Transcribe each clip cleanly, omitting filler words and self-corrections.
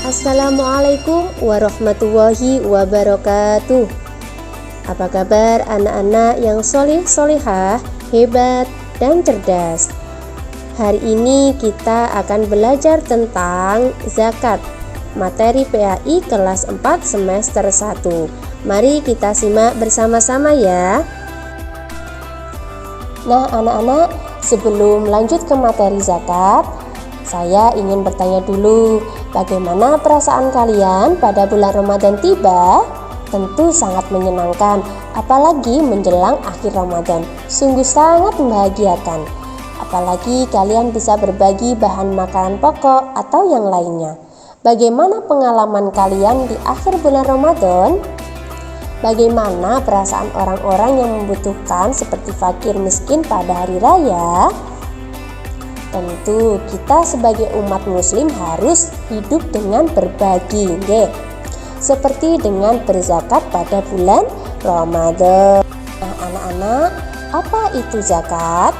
Assalamualaikum warahmatullahi wabarakatuh. Apa kabar anak-anak yang solih-solihah, hebat, dan cerdas? Hari ini kita akan belajar tentang zakat, materi PAI kelas 4 semester 1. Mari kita simak bersama-sama ya. Nah anak-anak, sebelum lanjut ke materi zakat, saya ingin bertanya dulu, bagaimana perasaan kalian pada bulan Ramadan tiba? Tentu sangat menyenangkan, apalagi menjelang akhir Ramadan. Sungguh sangat membahagiakan. Apalagi kalian bisa berbagi bahan makanan pokok atau yang lainnya. Bagaimana pengalaman kalian di akhir bulan Ramadan? Bagaimana perasaan orang-orang yang membutuhkan seperti fakir miskin pada hari raya? Tentu kita sebagai umat muslim harus hidup dengan berbagi, seperti dengan berzakat pada bulan Ramadan. Nah anak-anak, apa itu zakat?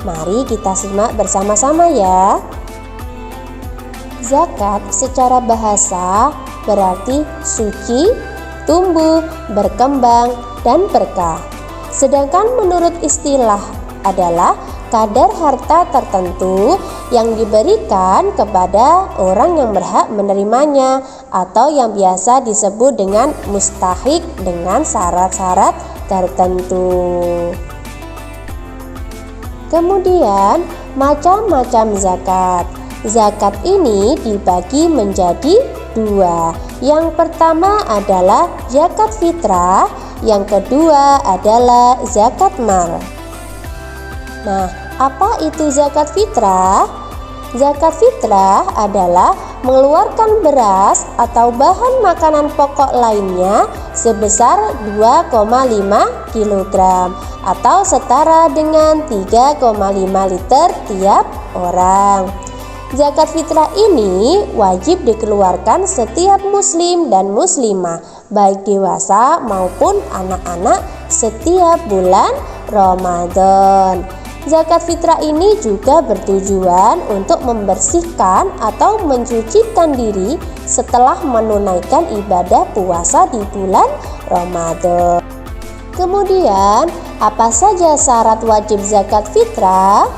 Mari kita simak bersama-sama ya. Zakat secara bahasa berarti suci, tumbuh, berkembang, dan berkah. Sedangkan menurut istilah adalah kadar harta tertentu yang diberikan kepada orang yang berhak menerimanya atau yang biasa disebut dengan mustahik dengan syarat-syarat tertentu. Kemudian macam-macam zakat. Zakat ini dibagi menjadi dua. Yang pertama adalah zakat fitrah, yang kedua adalah zakat mal. Nah, apa itu zakat fitrah? Zakat fitrah adalah mengeluarkan beras atau bahan makanan pokok lainnya sebesar 2,5 kg atau setara dengan 3,5 liter tiap orang. Zakat fitrah ini wajib dikeluarkan setiap muslim dan muslimah, baik dewasa maupun anak-anak setiap bulan Ramadan. Zakat fitrah ini juga bertujuan untuk membersihkan atau mensucikan diri setelah menunaikan ibadah puasa di bulan Ramadan. Kemudian, apa saja syarat wajib zakat fitrah?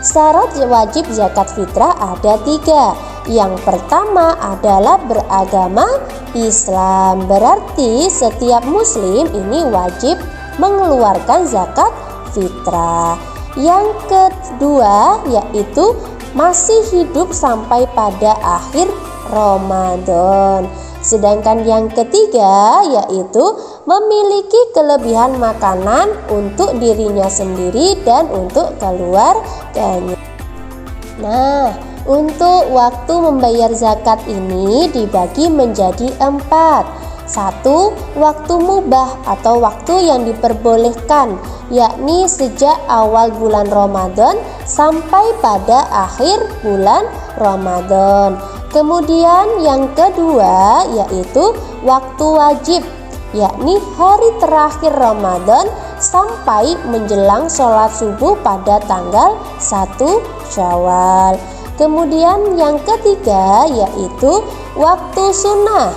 Syarat wajib zakat fitrah ada 3. Yang pertama adalah beragama Islam. Berarti setiap muslim ini wajib mengeluarkan zakat fitrah. Yang kedua yaitu masih hidup sampai pada akhir Ramadan. Sedangkan yang ketiga yaitu memiliki kelebihan makanan untuk dirinya sendiri dan untuk keluarganya. Nah, untuk waktu membayar zakat ini dibagi menjadi 4. 1. Waktu mubah atau waktu yang diperbolehkan, yakni sejak awal bulan Ramadan sampai pada akhir bulan Ramadan. Kemudian yang kedua yaitu waktu wajib, yakni hari terakhir Ramadan sampai menjelang sholat subuh pada tanggal 1 Syawal. Kemudian yang ketiga yaitu waktu sunnah,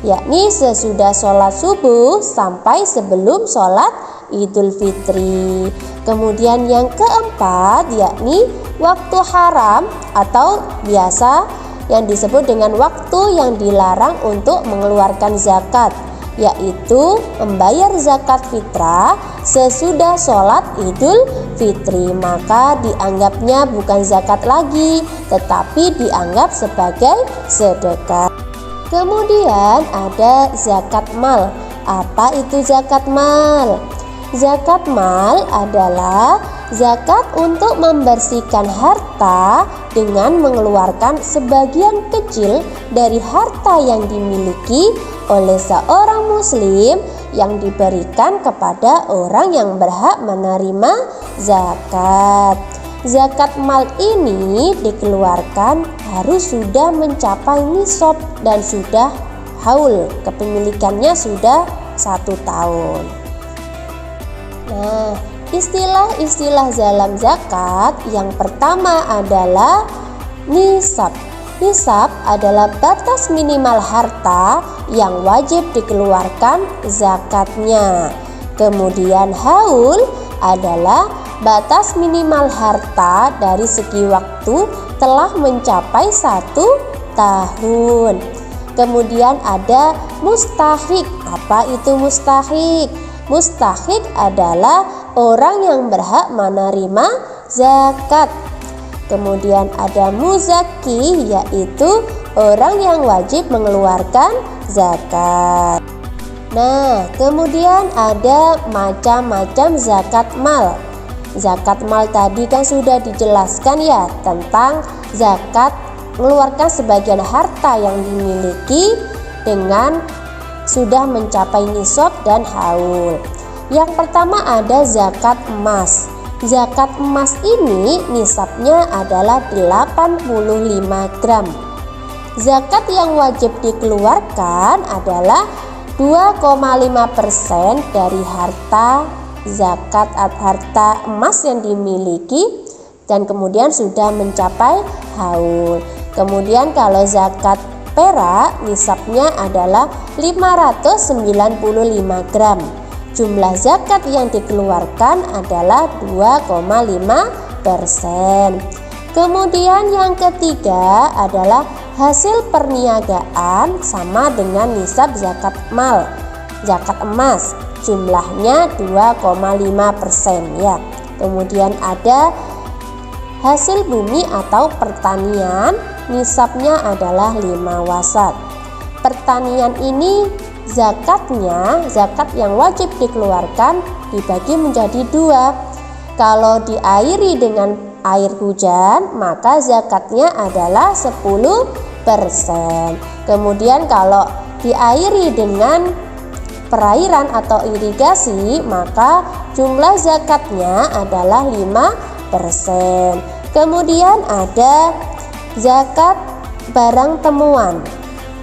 yakni sesudah sholat subuh sampai sebelum sholat Idul Fitri. Kemudian yang keempat yakni waktu haram atau biasa yang disebut dengan waktu yang dilarang untuk mengeluarkan zakat, yaitu membayar zakat fitrah sesudah sholat Idul Fitri. Maka dianggapnya bukan zakat lagi, tetapi dianggap sebagai sedekah. Kemudian ada zakat mal. Apa itu zakat mal? Zakat mal adalah zakat untuk membersihkan harta dengan mengeluarkan sebagian kecil dari harta yang dimiliki oleh seorang muslim yang diberikan kepada orang yang berhak menerima zakat. Zakat mal ini dikeluarkan harus sudah mencapai nisab dan sudah haul, kepemilikannya sudah 1 tahun. Nah, istilah-istilah dalam zakat yang pertama adalah nisab. Nisab adalah batas minimal harta yang wajib dikeluarkan zakatnya. Kemudian haul adalah batas minimal harta dari segi waktu telah mencapai 1 tahun. Kemudian ada mustahik. Apa itu mustahik? Mustahik adalah orang yang berhak menerima zakat. Kemudian ada muzaki, yaitu orang yang wajib mengeluarkan zakat. Nah, kemudian ada macam-macam zakat mal. Zakat mal tadi kan sudah dijelaskan ya, tentang zakat mengeluarkan sebagian harta yang dimiliki dengan sudah mencapai nisab dan haul. Yang pertama ada zakat emas. Zakat emas ini nisabnya adalah 85 gram. Zakat yang wajib dikeluarkan adalah 2,5% dari harta zakat atau harta emas yang dimiliki dan kemudian sudah mencapai haul. Kemudian kalau zakat perak nisabnya adalah 595 gram. Jumlah zakat yang dikeluarkan adalah 2,5%. Kemudian yang ketiga adalah hasil perniagaan sama dengan nisab zakat mal, zakat emas. Jumlahnya 2,5% ya. Kemudian ada hasil bumi atau pertanian, nisabnya adalah 5 wasat. Pertanian ini zakatnya, zakat yang wajib dikeluarkan dibagi menjadi 2. Kalau diairi dengan air hujan, maka zakatnya adalah 10%. Kemudian kalau diairi dengan perairan atau irigasi, maka jumlah zakatnya adalah 5%. Kemudian ada zakat barang temuan.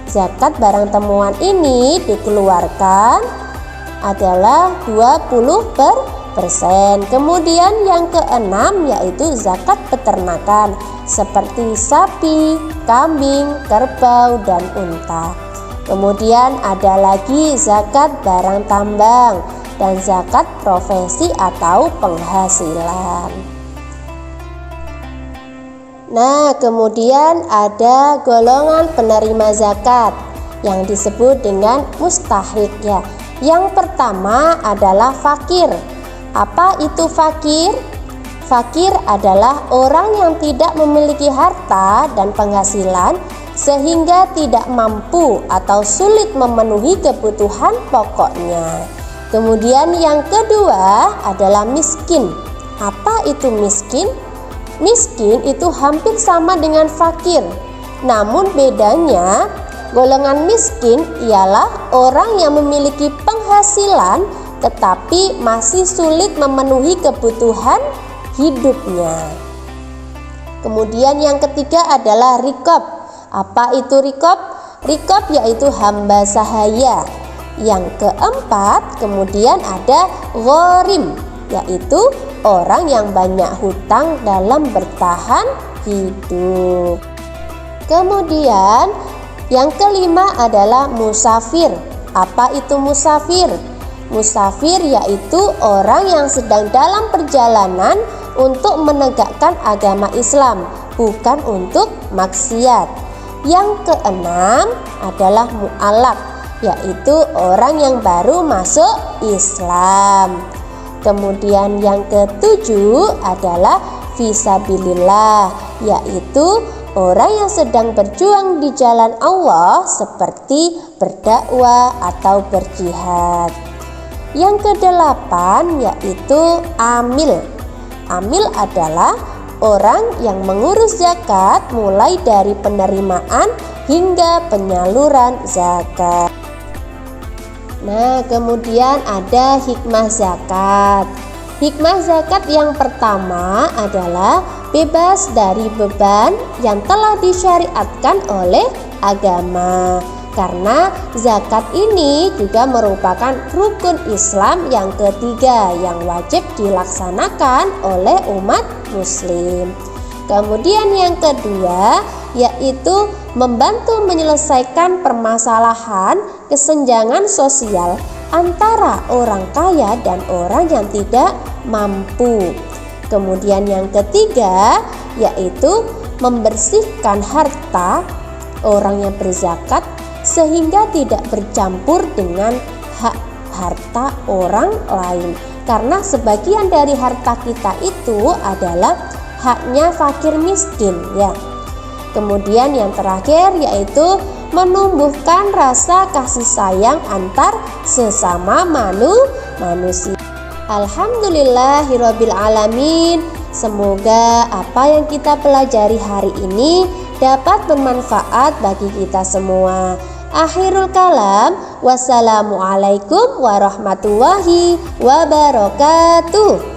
Zakat barang temuan ini dikeluarkan adalah 20%. Kemudian yang keenam yaitu zakat peternakan seperti sapi, kambing, kerbau, dan unta. Kemudian ada lagi zakat barang tambang dan zakat profesi atau penghasilan. Nah, kemudian ada golongan penerima zakat yang disebut dengan mustahik ya. Yang pertama adalah fakir. Apa itu fakir? Fakir adalah orang yang tidak memiliki harta dan penghasilan sehingga tidak mampu atau sulit memenuhi kebutuhan pokoknya. Kemudian yang kedua adalah miskin. Apa itu miskin? Miskin itu hampir sama dengan fakir. Namun bedanya, golongan miskin ialah orang yang memiliki penghasilan tetapi masih sulit memenuhi kebutuhan hidupnya. Kemudian yang ketiga adalah riqab. Apa itu riqab? Riqab yaitu hamba sahaya. Yang keempat, kemudian ada gharim, yaitu orang yang banyak hutang dalam bertahan hidup. Kemudian yang kelima adalah musafir. Apa itu musafir? Musafir yaitu orang yang sedang dalam perjalanan untuk menegakkan agama Islam, bukan untuk maksiat. Yang keenam adalah mu'alaf, yaitu orang yang baru masuk Islam. Kemudian yang ketujuh adalah fisabilillah, yaitu orang yang sedang berjuang di jalan Allah seperti berdakwah atau berjihad. Yang kedelapan yaitu amil. Amil adalah orang yang mengurus zakat mulai dari penerimaan hingga penyaluran zakat. Nah, kemudian ada hikmah zakat. Hikmah zakat yang pertama adalah bebas dari beban yang telah disyariatkan oleh agama. Karena zakat ini juga merupakan rukun Islam yang ketiga yang wajib dilaksanakan oleh umat muslim. Kemudian yang kedua yaitu membantu menyelesaikan permasalahan kesenjangan sosial antara orang kaya dan orang yang tidak mampu. Kemudian yang ketiga yaitu membersihkan harta orang yang berzakat sehingga tidak bercampur dengan hak harta orang lain. Karena sebagian dari harta kita itu adalah haknya fakir miskin ya. Kemudian yang terakhir yaitu menumbuhkan rasa kasih sayang antar sesama manusia. Alhamdulillahirabbil alamin. Semoga apa yang kita pelajari hari ini dapat bermanfaat bagi kita semua. Akhirul kalam, wassalamualaikum warahmatullahi wabarakatuh.